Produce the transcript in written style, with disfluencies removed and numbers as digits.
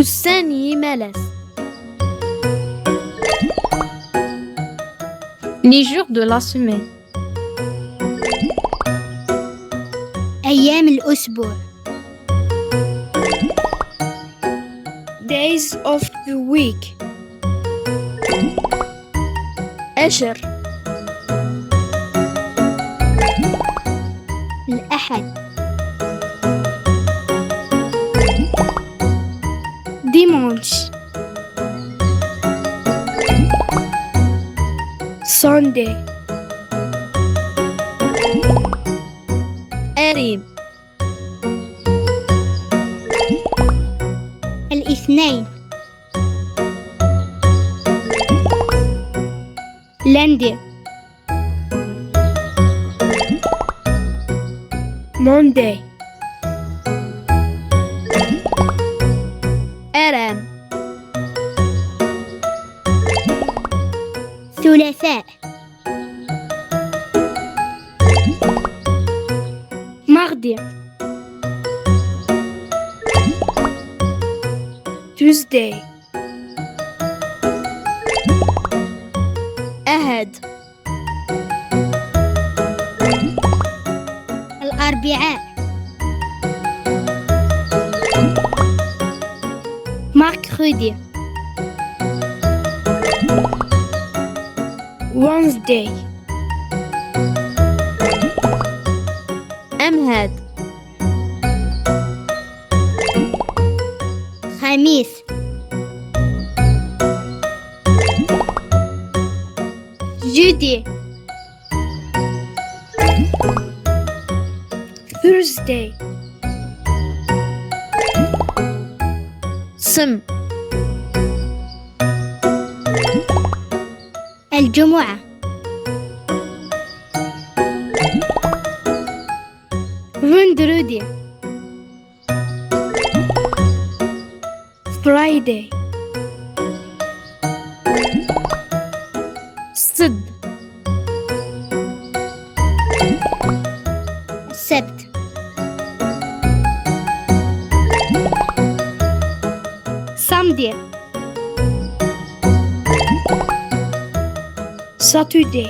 الثاني مالس. Les jours de la semaine. أيام الأسبوع. Days of the week. أشر. الأحد. Dimanche. Sunday. أريب. الاثنين. Lundi. Monday. أرام. ثلاثاء. Mardi. Tuesday. أحد. الأربعاء. Mercredi. Wednesday. أمهد. خميس. Jeudi. Thursday. سم. الجمعة. Vendredi. Friday. السبت. السبت. Samedi. Saturday.